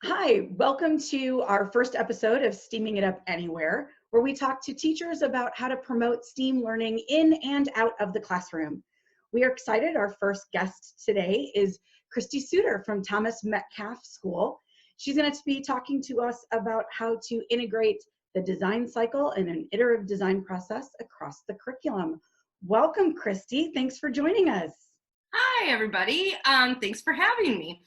Hi, welcome to our first episode of Steaming It Up Anywhere, where we talk to teachers about how to promote STEAM learning in and out of the classroom. We are excited. Our first guest today is Christy Suter from Thomas Metcalf School. She's going to be talking to us about how to integrate the design cycle and an iterative design process across the curriculum. Welcome, Christy. Thanks for joining us. Hi, everybody. Thanks for having me.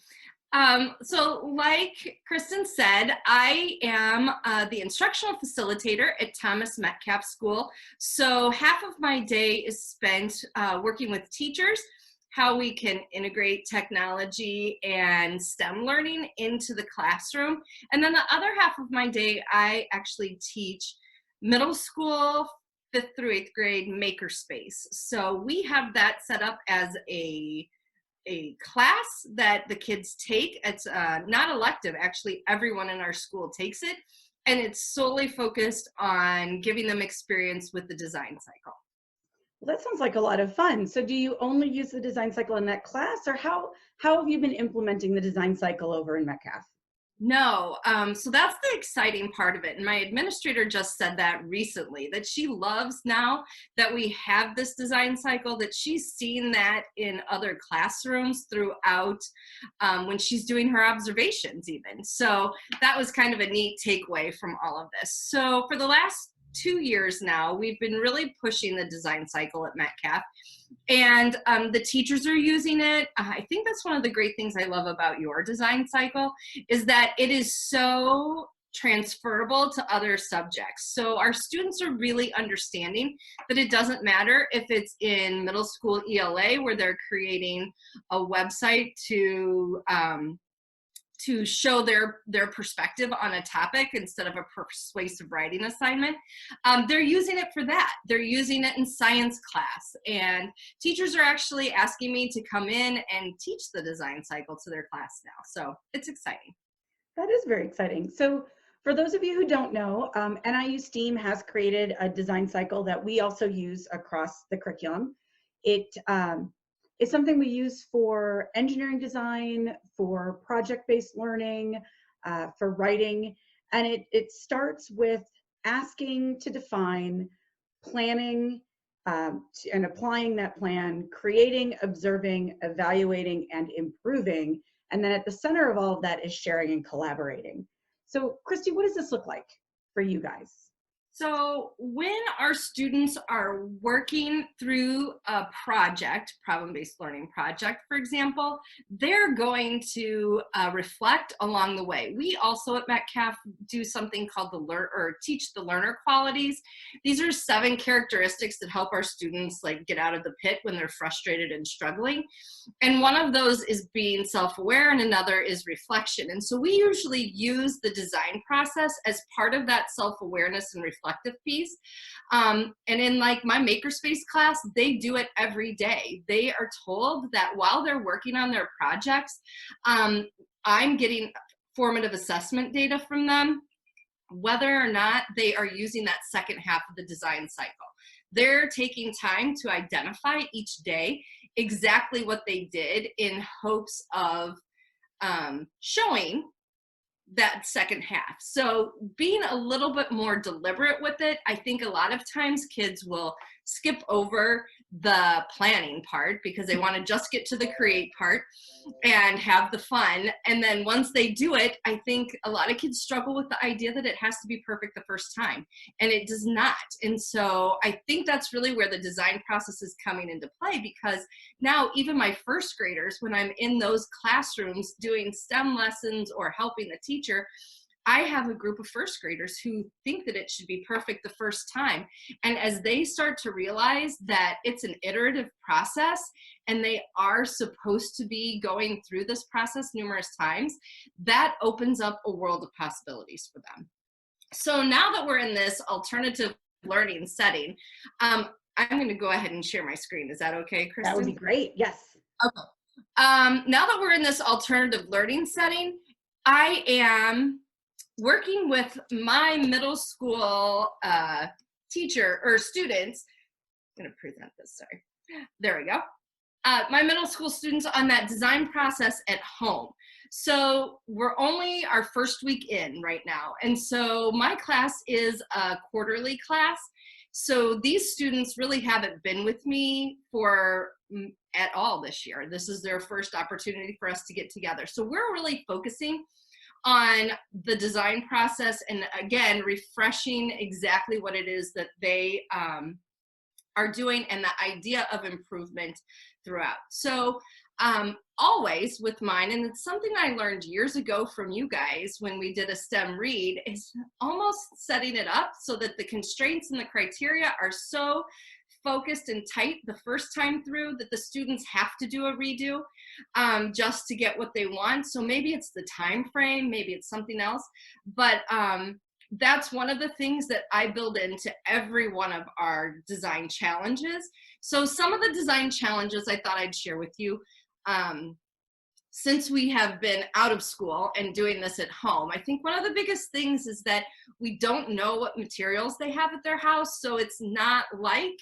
So like Kristen said, I am the instructional facilitator at Thomas Metcalf School. So half of my day is spent working with teachers, how we can integrate technology and STEM learning into the classroom. And then the other half of my day, I actually teach middle school, 5th through 8th grade makerspace. So we have that set up as a class that the kids take. It's not elective, actually everyone in our school takes it, and it's solely focused on giving them experience with the design cycle. Well, that sounds like a lot of fun. So do you only use the design cycle in that class, or how have you been implementing the design cycle over in Metcalf? No, so that's the exciting part of it. And my administrator just said that recently, that she loves now that we have this design cycle, that she's seen that in other classrooms throughout when she's doing her observations even. So that was kind of a neat takeaway from all of this. So for the last 2 years now, we've been really pushing the design cycle at Metcalf. And the teachers are using it. I think that's one of the great things I love about your design cycle is that it is so transferable to other subjects. So our students are really understanding that it doesn't matter if it's in middle school ELA where they're creating a website to show their perspective on a topic instead of a persuasive writing assignment. They're using it for that. They're using it in science class, and teachers are actually asking me to come in and teach the design cycle to their class now. So it's exciting. That is very exciting. So for those of you who don't know, NIU STEAM has created a design cycle that we also use across the curriculum. It is something we use for engineering design, for project-based learning, for writing, and it starts with asking to define, planning, and applying that plan, creating, observing, evaluating, and improving. And then at the center of all of that is sharing and collaborating. So Christy, what does this look like for you guys? So when our students are working through a project, problem-based learning project, for example, they're going to reflect along the way. We also at Metcalf do something called teach the learner qualities. These are 7 characteristics that help our students like get out of the pit when they're frustrated and struggling. And one of those is being self-aware, and another is reflection. And so we usually use the design process as part of that self-awareness and reflective piece. And in like my makerspace class, they do it every day. They are told that while they're working on their projects, I'm getting formative assessment data from them, whether or not they are using that second half of the design cycle. They're taking time to identify each day exactly what they did in hopes of showing that second half. So being a little bit more deliberate with it, I think a lot of times kids will skip over the planning part because they want to just get to the create part and have the fun. And then once they do it, I think a lot of kids struggle with the idea that it has to be perfect the first time, and it does not. And so I think that's really where the design process is coming into play, because now even my first graders, when I'm in those classrooms doing STEM lessons or helping the teacher, I have a group of first graders who think that it should be perfect the first time. And as they start to realize that it's an iterative process and they are supposed to be going through this process numerous times, that opens up a world of possibilities for them. So now that we're in this alternative learning setting, I'm going to go ahead and share my screen. Is that okay, Kristen? That would be great. Yes. Okay. Now that we're in this alternative learning setting, I am working with my middle school teacher or students. I'm going to present this, sorry. There we go. my middle school students on that design process at home. So we're only our first week in right now. And so my class is a quarterly class. So these students really haven't been with me for at all this year. This is their first opportunity for us to get together. So we're really focusing on the design process and, again, refreshing exactly what it is that they are doing and the idea of improvement throughout. So always with mine, and it's something I learned years ago from you guys when we did a STEM read, is almost setting it up so that the constraints and the criteria are so focused and tight the first time through that the students have to do a redo just to get what they want. So maybe it's the time frame, maybe it's something else, but that's one of the things that I build into every one of our design challenges. So some of the design challenges I thought I'd share with you. Since we have been out of school and doing this at home, I think one of the biggest things is that we don't know what materials they have at their house. So it's not like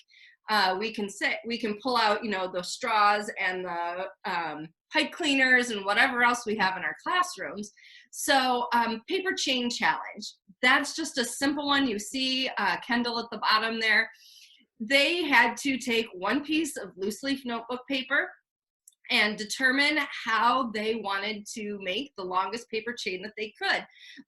we can pull out, you know, the straws and the pipe cleaners and whatever else we have in our classrooms. So paper chain challenge, that's just a simple one. You see Kendall at the bottom there. They had to take one piece of loose leaf notebook paper and determine how they wanted to make the longest paper chain that they could.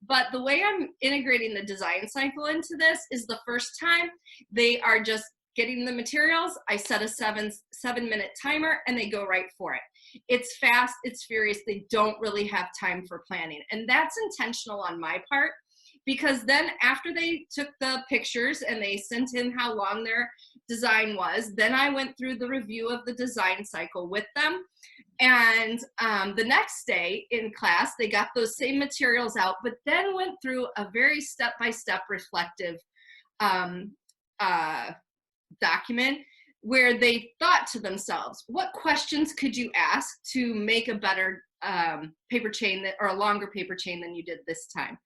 But the way I'm integrating the design cycle into this is the first time they are just getting the materials, I set a seven-minute timer and they go right for it. It's fast, it's furious, they don't really have time for planning. And that's intentional on my part, because then after they took the pictures and they sent in how long their design was, then I went through the review of the design cycle with them. And the next day in class, they got those same materials out, but then went through a very step-by-step reflective document where they thought to themselves, what questions could you ask to make a better paper chain or a longer paper chain than you did this time?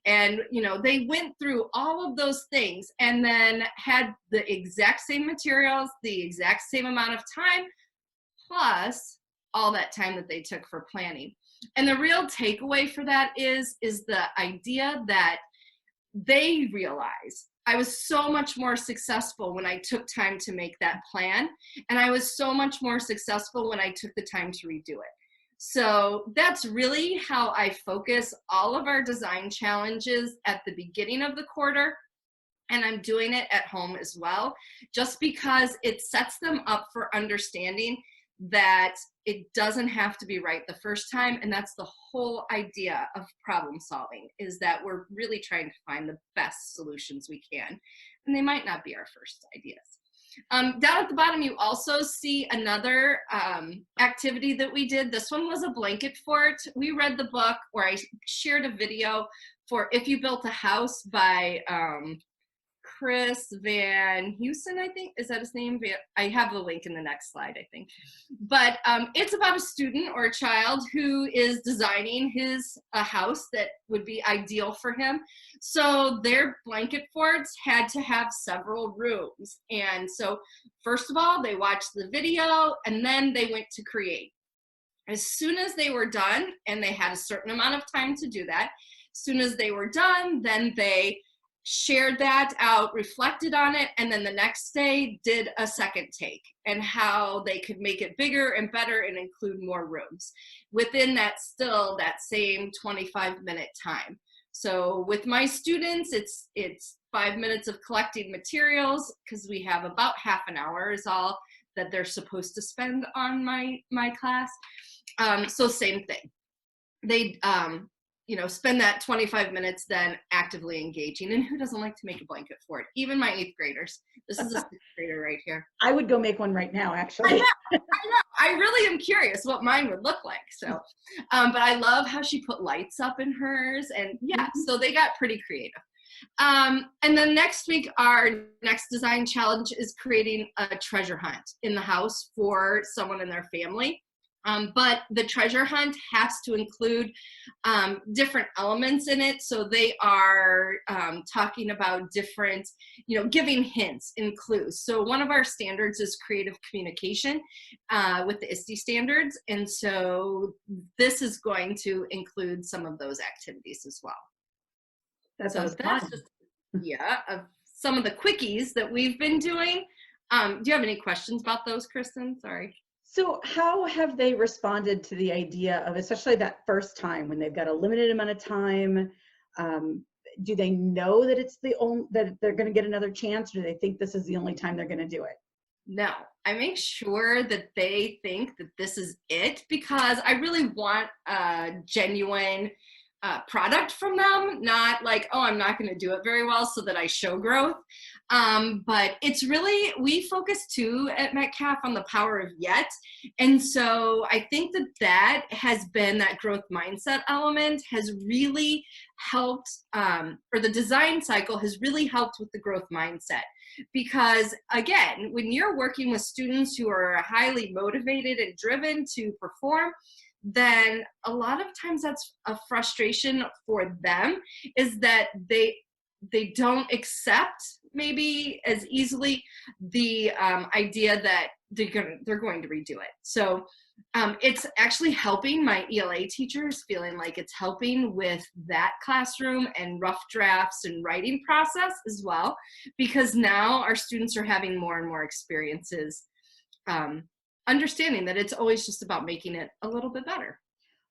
And, you know, they went through all of those things and then had the exact same materials, the exact same amount of time, plus all that time that they took for planning. And the real takeaway for that is the idea that they realize I was so much more successful when I took time to make that plan. And I was so much more successful when I took the time to redo it. So that's really how I focus all of our design challenges at the beginning of the quarter. And I'm doing it at home as well, just because it sets them up for understanding that it doesn't have to be right the first time. And that's the whole idea of problem solving, is that we're really trying to find the best solutions we can. And they might not be our first ideas. Down at the bottom, you also see another activity that we did. This one was a blanket fort. We read the book, or I shared a video for If You Built a House by Chris Van Heusen, I think. Is that his name? I have the link in the next slide, I think. But it's about a student or a child who is designing a house that would be ideal for him. So their blanket forts had to have several rooms. And so first of all, they watched the video and then they went to create. As soon as they were done, and they had a certain amount of time to do that, as soon as they were done, then they shared that out, reflected on it, and then the next day did a second take and how they could make it bigger and better and include more rooms within that same 25-minute time. So with my students, it's 5 minutes of collecting materials, because we have about half an hour is all that they're supposed to spend on my class. So same thing. They spend that 25 minutes then actively engaging. And who doesn't like to make a blanket fort? Even my 8th graders. This is a 6th grader right here. I would go make one right now, actually. I know. I really am curious what mine would look like. So, but I love how she put lights up in hers. And yeah, so they got pretty creative. And then next week, our next design challenge is creating a treasure hunt in the house for someone in their family. But the treasure hunt has to include different elements in it. So they are talking about different, giving hints and clues. So one of our standards is creative communication with the ISTE standards. And so this is going to include some of those activities as well. That So sounds that's fun. just, of some of the quickies that we've been doing. Do you have any questions about those, Kristen? Sorry. So how have they responded to the idea of, especially that first time when they've got a limited amount of time? Do they know that it's that they're going to get another chance, or do they think this is the only time they're going to do it? No, I make sure that they think that this is it, because I really want a genuine product from them, not like, oh, I'm not going to do it very well so that I show growth. But it's really, we focus too at Metcalf on the power of yet. And so I think that that has been, that growth mindset element has really helped, or the design cycle has really helped with the growth mindset. Because again, when you're working with students who are highly motivated and driven to perform, then a lot of times that's a frustration for them, is that they don't accept maybe as easily the idea that they're going to redo it. So it's actually helping my ELA teachers, feeling like it's helping with that classroom and rough drafts and writing process as well, because now our students are having more and more experiences understanding that it's always just about making it a little bit better.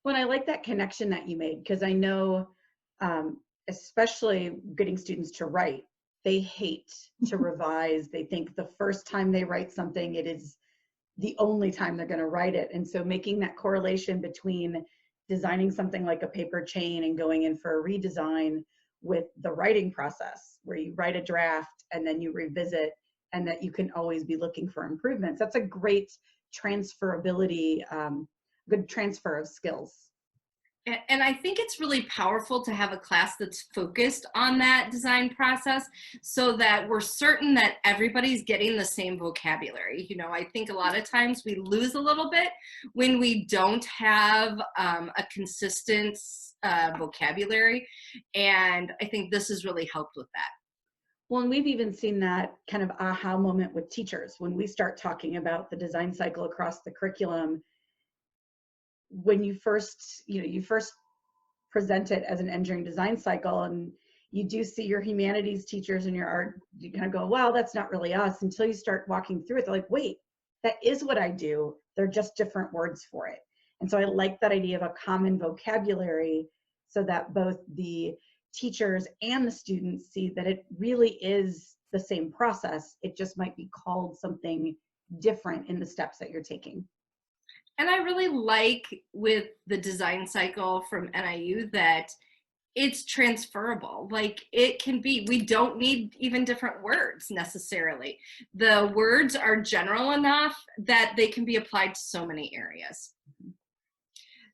Well, I like that connection that you made, because I know, especially getting students to write, they hate to revise. They think the first time they write something, it is the only time they're going to write it. And so making that correlation between designing something like a paper chain and going in for a redesign with the writing process, where you write a draft and then you revisit, and that you can always be looking for improvements. That's a great transferability, good transfer of skills. And I think it's really powerful to have a class that's focused on that design process, so that we're certain that everybody's getting the same vocabulary. I think a lot of times we lose a little bit when we don't have a consistent vocabulary. And I think this has really helped with that. Well, and we've even seen that kind of aha moment with teachers when we start talking about the design cycle across the curriculum. When you first present it as an engineering design cycle, and you do see your humanities teachers and your art, you kind of go, wow, that's not really us, until you start walking through it. They're like, wait, that is what I do. They're just different words for it. And so I like that idea of a common vocabulary, so that both the teachers and the students see that it really is the same process. It just might be called something different in the steps that you're taking. And I really like with the design cycle from NIU that it's transferable. Like, it can be, we don't need even different words necessarily. The words are general enough that they can be applied to so many areas.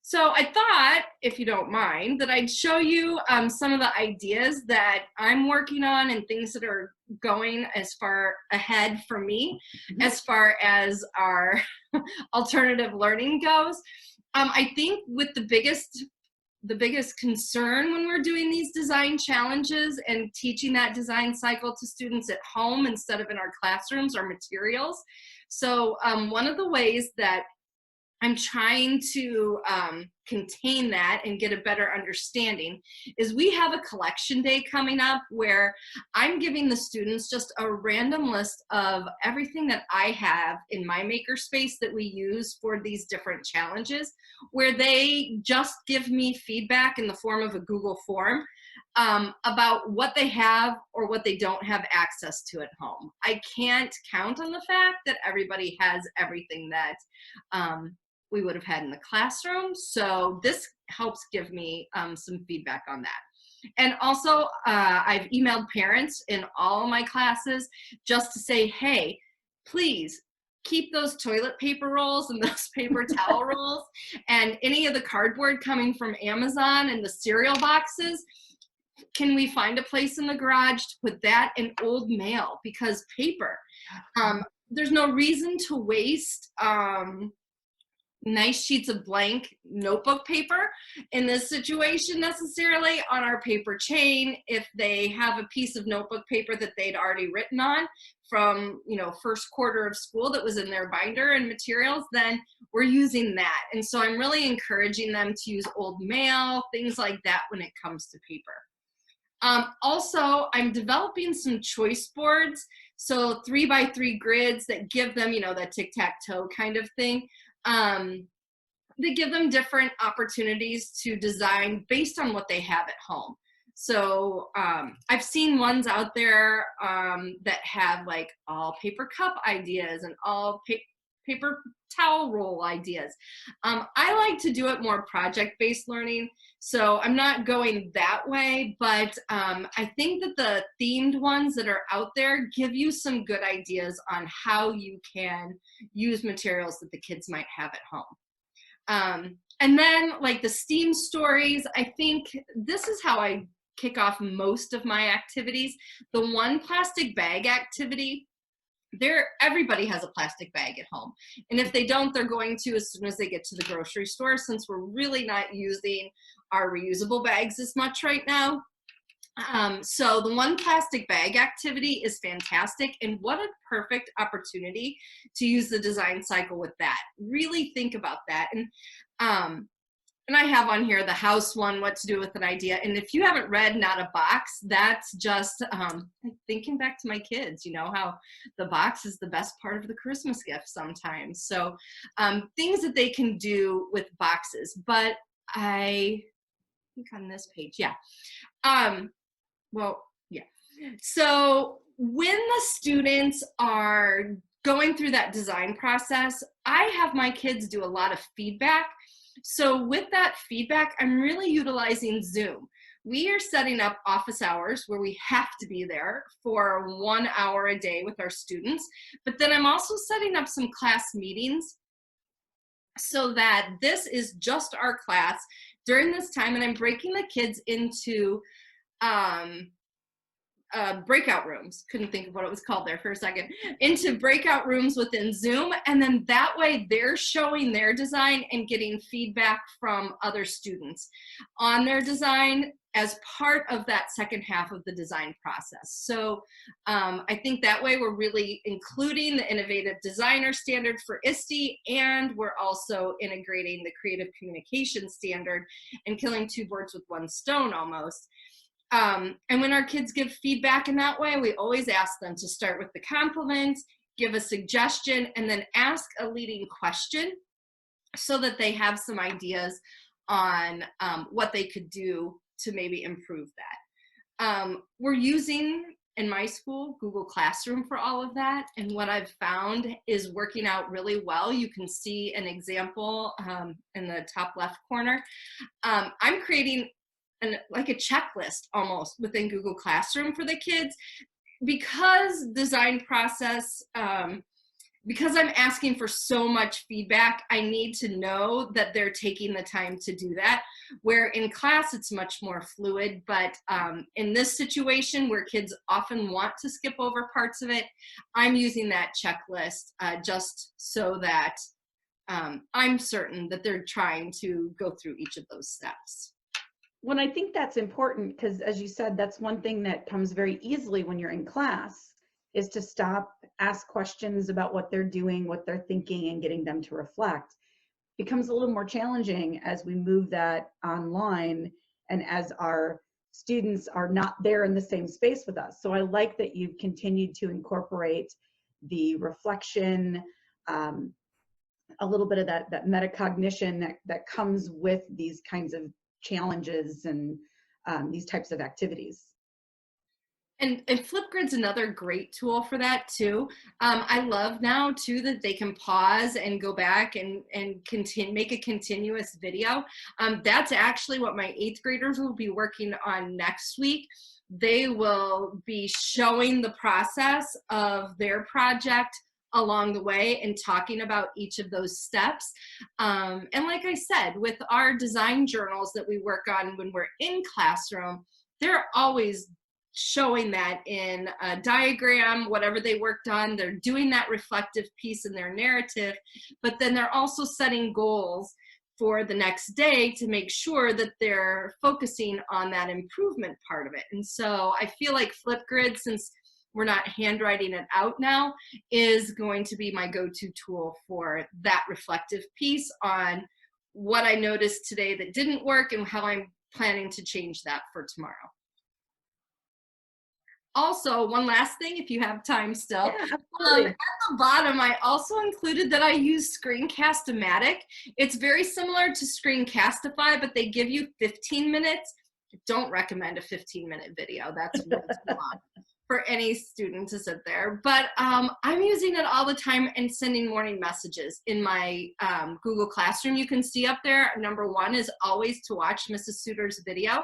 So I thought, if you don't mind, that I'd show you some of the ideas that I'm working on and things that are going as far ahead for me as far as our alternative learning goes. I think with the biggest concern when we're doing these design challenges and teaching that design cycle to students at home instead of in our classrooms are materials. So one of the ways that I'm trying to contain that and get a better understanding is we have a collection day coming up where I'm giving the students just a random list of everything that I have in my makerspace that we use for these different challenges, where they just give me feedback in the form of a Google form about what they have or what they don't have access to at home. I can't count on the fact that everybody has everything that we would have had in the classroom. So this helps give me some feedback on that. And also, I've emailed parents in all my classes just to say, hey, please keep those toilet paper rolls and those paper towel rolls and any of the cardboard coming from Amazon and the cereal boxes. Can we find a place in the garage to put that in old mail? Because paper, there's no reason to waste nice sheets of blank notebook paper in this situation necessarily on our paper chain. If they have a piece of notebook paper that they'd already written on from, you know, first quarter of school that was in their binder and materials, then we're using that. And so I'm really encouraging them to use old mail, things like that when it comes to paper. Also, I'm developing some choice boards, so 3x3 grids that give them, you know, that tic-tac-toe kind of thing. They give them different opportunities to design based on what they have at home. So I've seen ones out there that have like all paper cup ideas and all paper towel roll ideas. I like to do it more project-based learning, so I'm not going that way, but I think that the themed ones that are out there give you some good ideas on how you can use materials that the kids might have at home. And then like the STEAM stories, I think this is how I kick off most of my activities. The one plastic bag activity, everybody has a plastic bag at home. And if they don't, they're going to as soon as they get to the grocery store, since we're really not using our reusable bags as much right now. So the one plastic bag activity is fantastic, and what a perfect opportunity to use the design cycle with that. Really think about that. And I have on here the house one, what to do with an idea. And if you haven't read Not a Box, that's just thinking back to my kids, you know, how the box is the best part of the Christmas gift sometimes. So things that they can do with boxes. But I think on this page, yeah. Well, yeah. So when the students are going through that design process, I have my kids do a lot of feedback. So with that feedback, I'm really utilizing Zoom. We are setting up office hours where we have to be there for 1 hour a day with our students. But then I'm also setting up some class meetings so that this is just our class during this time, and I'm breaking the kids into breakout rooms, couldn't think of what it was called there for a second, into breakout rooms within Zoom. And then that way they're showing their design and getting feedback from other students on their design as part of that second half of the design process. So I think that way we're really including the Innovative Designer Standard for ISTE, and we're also integrating the Creative Communication Standard and killing two birds with one stone almost. And when our kids give feedback in that way, we always ask them to start with the compliments, give a suggestion, and then ask a leading question so that they have some ideas on what they could do to maybe improve that. We're using, in my school, Google Classroom for all of that. And what I've found is working out really well. You can see an example in the top left corner. I'm creating like a checklist almost within Google Classroom for the kids, because design process, because I'm asking for so much feedback, I need to know that they're taking the time to do that. Where in class, it's much more fluid, but in this situation where kids often want to skip over parts of it, I'm using that checklist just so that I'm certain that they're trying to go through each of those steps. Well, I think that's important because, as you said, that's one thing that comes very easily when you're in class, is to stop, ask questions about what they're doing, what they're thinking, and getting them to reflect. It becomes a little more challenging as we move that online and as our students are not there in the same space with us. So I like that you've continued to incorporate the reflection, a little bit of that metacognition that comes with these kinds of challenges and these types of activities. And Flipgrid's another great tool for that too. I love now too that they can pause and go back and continue, make a continuous video. That's actually what my 8th graders will be working on next week. They will be showing the process of their project along the way and talking about each of those steps. And like I said, with our design journals that we work on when we're in classroom, they're always showing that in a diagram, whatever they worked on, they're doing that reflective piece in their narrative, but then they're also setting goals for the next day to make sure that they're focusing on that improvement part of it. And so I feel like Flipgrid, since we're not handwriting it out now, is going to be my go-to tool for that reflective piece on what I noticed today that didn't work and how I'm planning to change that for tomorrow. Also, one last thing, if you have time still. Yeah, absolutely. At the bottom, I also included that I use Screencast-O-Matic. It's very similar to Screencastify, but they give you 15 minutes. Don't recommend a 15-minute video. That's way too long for any student to sit there. But I'm using it all the time and sending morning messages in my Google Classroom. You can see up there, number 1 is always to watch Mrs. Suter's video.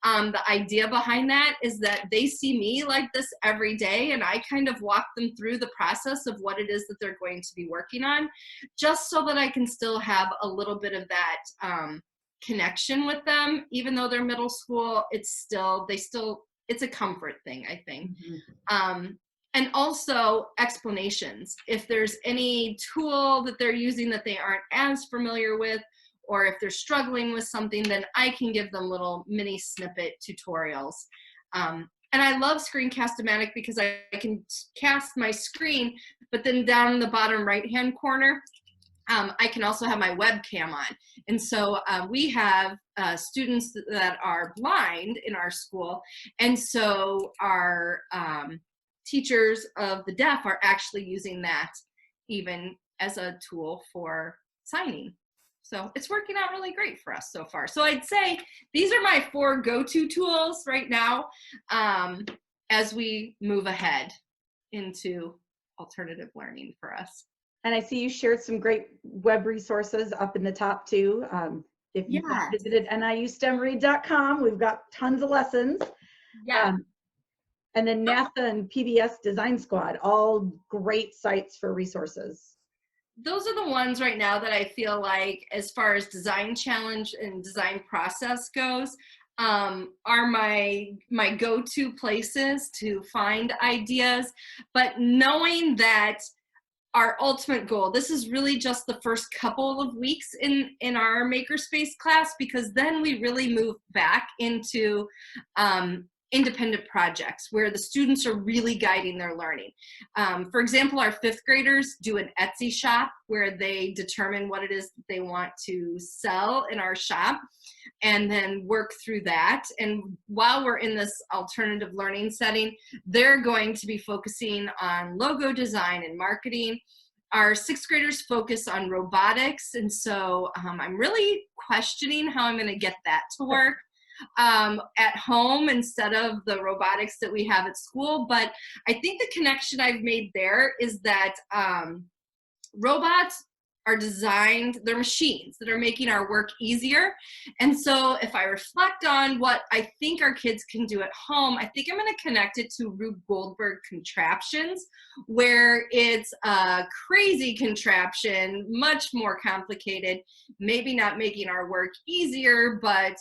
The idea behind that is that they see me like this every day, and I kind of walk them through the process of what it is that they're going to be working on, just so that I can still have a little bit of that connection with them. Even though they're middle school, it's a comfort thing, I think. And also explanations. If there's any tool that they're using that they aren't as familiar with, or if they're struggling with something, then I can give them little mini snippet tutorials. And I love Screencast-O-Matic because I can cast my screen, but then down in the bottom right-hand corner, I can also have my webcam on. And so we have students that are blind in our school. And so our teachers of the deaf are actually using that even as a tool for signing. So it's working out really great for us so far. So I'd say these are my 4 go-to tools right now as we move ahead into alternative learning for us. And I see you shared some great web resources up in the top too. If you've not visited NIUSTEMRead.com, we've got tons of lessons. Yeah. And then NASA and PBS Design Squad, all great sites for resources. Those are the ones right now that I feel like, as far as design challenge and design process goes, are my go-to places to find ideas. But knowing that our ultimate goal, this is really just the first couple of weeks in our Makerspace class, because then we really move back into independent projects where the students are really guiding their learning. For example, our 5th graders do an Etsy shop where they determine what it is that they want to sell in our shop and then work through that. And while we're in this alternative learning setting, they're going to be focusing on logo design and marketing. Our 6th graders focus on robotics, and so I'm really questioning how I'm going to get that to work at home instead of the robotics that we have at school. But I think the connection I've made there is that robots are designed, they're machines that are making our work easier. And so if I reflect on what I think our kids can do at home, I think I'm going to connect it to Rube Goldberg contraptions, where it's a crazy contraption, much more complicated, maybe not making our work easier, but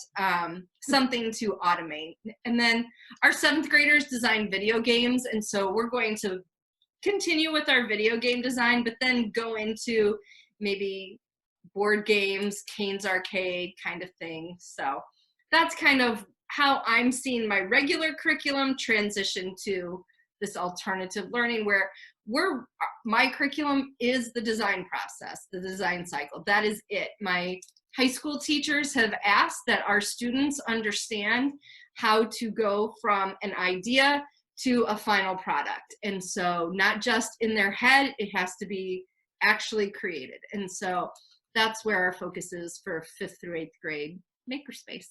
something to automate. And then our 7th graders design video games. And so we're going to continue with our video game design, but then go into maybe board games, Kane's Arcade kind of thing. So that's kind of how I'm seeing my regular curriculum transition to this alternative learning, where my curriculum is the design process, the design cycle. That is it. My high school teachers have asked that our students understand how to go from an idea to a final product. And so not just in their head, it has to be actually created. And so that's where our focus is for 5th through 8th grade Makerspace.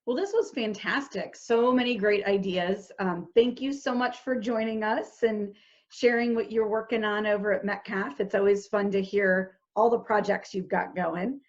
Well, this was fantastic. So many great ideas. Thank you so much for joining us and sharing what you're working on over at Metcalf. It's always fun to hear all the projects you've got going.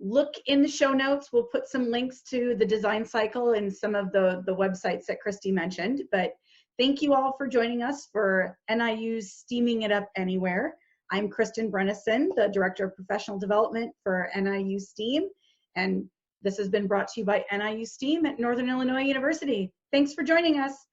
Look in the show notes. We'll put some links to the design cycle and some of the websites that Christy mentioned. But thank you all for joining us for NIU's Steaming It Up Anywhere. I'm Kristen Brennison, the Director of Professional Development for NIU STEAM. And This has been brought to you by NIU STEAM at Northern Illinois University. Thanks for joining us.